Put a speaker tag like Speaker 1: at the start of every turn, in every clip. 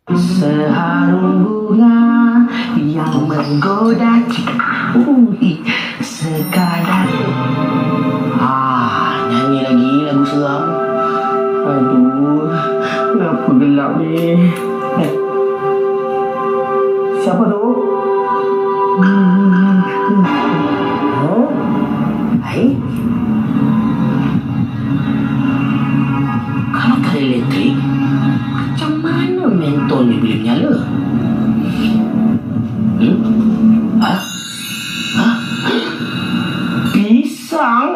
Speaker 1: Seharum bunga yang menggoda sekadar. Nyanyi lagi lagu seram. Aduh, kenapa gelap ni? Siapa tu? Hai? Kalau tak ada elektrik, macam mana mentol ni boleh menyala? Pisang?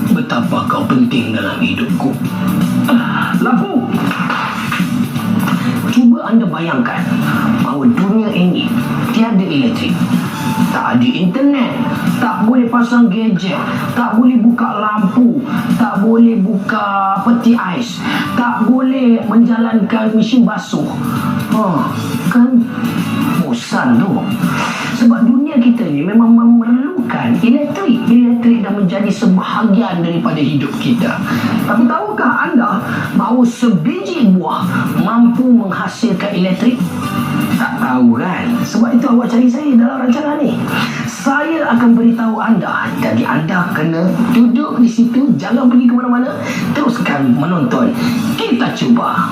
Speaker 1: Betapa kau penting dalam hidupku. Lampu. Cuba anda bayangkan bahawa dunia ini tiada elektrik, tak ada internet, tak boleh pasang gadget, tak boleh buka lampu, tak boleh buka peti ais, tak boleh menjalankan mesin basuh. Kan bosan tu. Sebab dunia kita ni memang memerlukan elektrik. Elektrik dah menjadi sebahagian daripada hidup kita. Tapi tahukah anda bahawa sebiji buah mampu menghasilkan elektrik? Tak tahu kan? Sebab itu awak cari saya dalam rancangan ni. Saya akan beritahu anda. Jadi anda kena duduk di situ, jangan pergi ke mana-mana. Teruskan menonton. Kita cuba.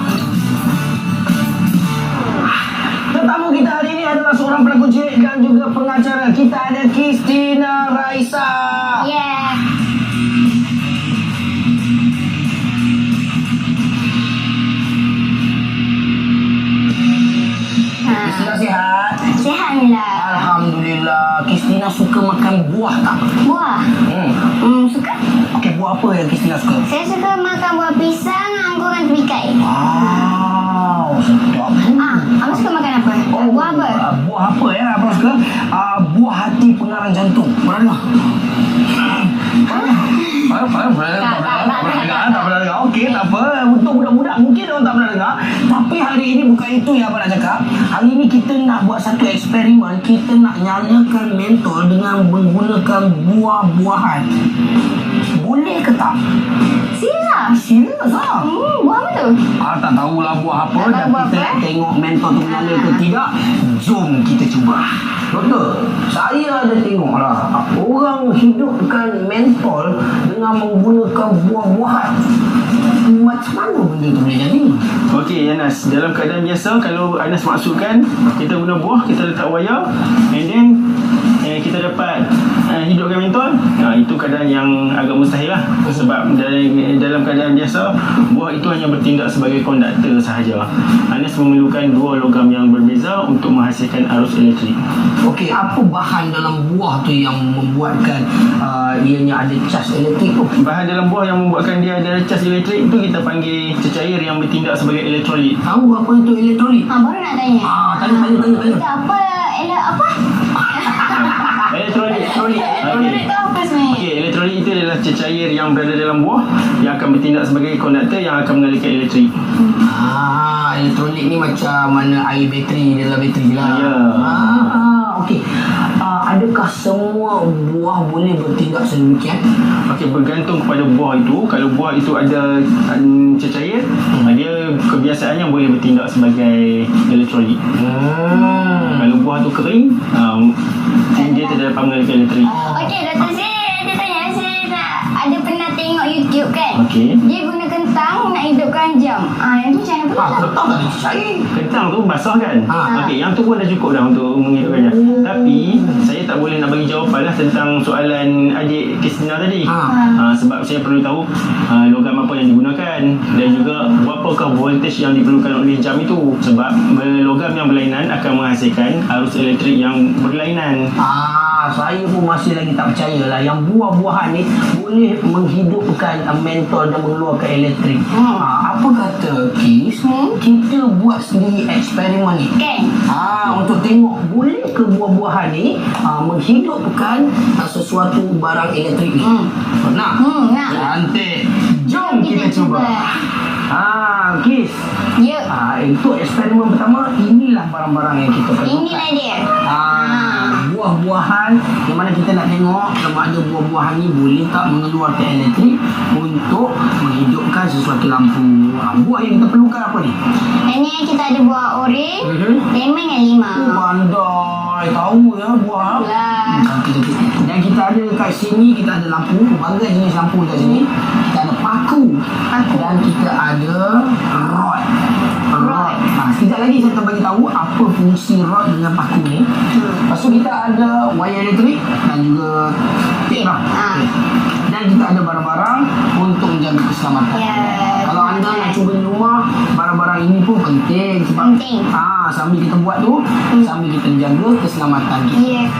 Speaker 1: Tetamu kita hari ini adalah seorang pelakon cilik dan juga pengacara. Kita ada Christina Raisa.
Speaker 2: Yeah.
Speaker 1: Christina sihat?
Speaker 2: Sihat Mila.
Speaker 1: Alhamdulillah. Christina suka makan buah tak?
Speaker 2: Buah? Suka?
Speaker 1: Okey, buah apa yang Christina suka?
Speaker 2: Saya suka makan buah pisang, anggur dan tebikai.
Speaker 1: Wow, sedap.
Speaker 2: Abang suka makan apa? Buah apa?
Speaker 1: Buah apa ya abang suka? Buah hati pengarang jantung. Mana? Tak pernah dengar. Okey, tak apa. Untuk budak-budak mungkin orang tak pernah dengar. Tapi hari ini bukan itu yang abang nak cakap. Hari ini kita nak buat satu eksperimen. Kita nak nyalakan mentol dengan menggunakan buah-buahan. Boleh ke tak? Serius lah.
Speaker 2: Buah apa tu?
Speaker 1: Tak tahulah buah apa.
Speaker 2: Tak tahu
Speaker 1: Dan
Speaker 2: buah
Speaker 1: kita
Speaker 2: apa,
Speaker 1: nak tengok mentol tu menyala ke tidak. Jom kita cuba. Doktor, saya ada tengok lah orang hidupkan mentol dengan menggunakan buah-buahan. Macam mana benda tu boleh jadi?
Speaker 3: Okey Anas, dalam keadaan biasa kalau Anas masukkan, kita guna buah, kita letak wayar and then kita dapat hidupkan mentol. Itu keadaan yang agak mustahil lah. Sebab dalam keadaan biasa, buah itu hanya bertindak sebagai konduktor sahaja. Anas memerlukan dua logam yang berbeza untuk menghasilkan arus elektrik.
Speaker 1: Okey, apa bahan dalam buah tu yang membuatkan ianya ada cas elektrik tu?
Speaker 3: Bahan dalam buah yang membuatkan dia ada cas elektrik itu kita panggil cecair yang bertindak sebagai elektrolit.
Speaker 1: Tahu apa itu elektrolit?
Speaker 2: Baru nak tanya.
Speaker 1: Tanya.
Speaker 2: Apa? Apa?
Speaker 3: Elektrolit.
Speaker 2: Elektrolit tu apa sebenarnya?
Speaker 3: Okey, elektrolit itu adalah cecair yang berada dalam buah yang akan bertindak sebagai konduktor yang akan mengalirkan elektrik.
Speaker 1: Elektrolit ni macam mana air bateri dalam bateri lah.
Speaker 3: Ya.
Speaker 1: Okey. Adakah semua buah boleh bertindak sedemikian?
Speaker 3: Okey, bergantung kepada buah itu. Kalau buah itu ada cecair, dia kebiasaannya boleh bertindak sebagai elektrolit. Kalau buah tu kering, dia tidak dapat mengalirkan elektrik.
Speaker 2: Okey, doktor, saya ada tanya. Saya ada pernah tengok YouTube kan?
Speaker 3: Okey.
Speaker 2: Dia guna kentang nak hidupkan jam. Yang tu macam mana pula?
Speaker 1: Kentang tak ada cecair.
Speaker 3: Kentang tu basah kan? Okey, yang tu pun dah cukup dah untuk menghidupkannya. Tapi saya tak boleh nak bagi jawapan lah tentang soalan adik Christina tadi. Sebab saya perlu tahu logam apa yang digunakan dan juga berapakah voltage yang diperlukan oleh jam itu. Sebab logam yang berlainan akan menghasilkan arus elektrik yang berlainan.
Speaker 1: Saya pun masih lagi tak percaya lah yang buah-buahan ni boleh menghidupkan mentol dan mengeluarkan elektrik. Apa kata kita buat sendiri eksperimen ni.
Speaker 2: Kan?
Speaker 1: Untuk tengok boleh ke buah-buahan ni menghidupkan sesuatu barang elektrik ni. Nak?
Speaker 2: Nak.
Speaker 1: Cantik. Jom kita cuba. Kis.
Speaker 2: Ya.
Speaker 1: Untuk eksperimen pertama, inilah barang-barang yang kita perlukan.
Speaker 2: Inilah dia.
Speaker 1: Buah-buahan yang mana kita nak tengok sama ada buah-buahan ni boleh tak mengeluarkan elektrik untuk menghidupkan sesuatu lampu. Buah yang kita perlukan apa ni?
Speaker 2: Ini kita ada buah oren, lemon dan limau.
Speaker 1: Pandai tahu ya buah.
Speaker 2: Lah.
Speaker 1: Cantik. Dan kita ada kat sini, kita ada lampu, berbagai jenis lampu kat sini. Kita ada paku. Dan kita ada rod. Sekejap lagi saya akan bagi tahu apa fungsi rod dengan paku ni. Lepas tu kita ada wayar elektrik dan juga tip lah. Dan kita ada barang-barang untuk menjaga keselamatan. Kalau anda nak cuba di rumah, barang-barang ini pun penting sebab sambil kita buat tu, sambil kita jaga keselamatan kita.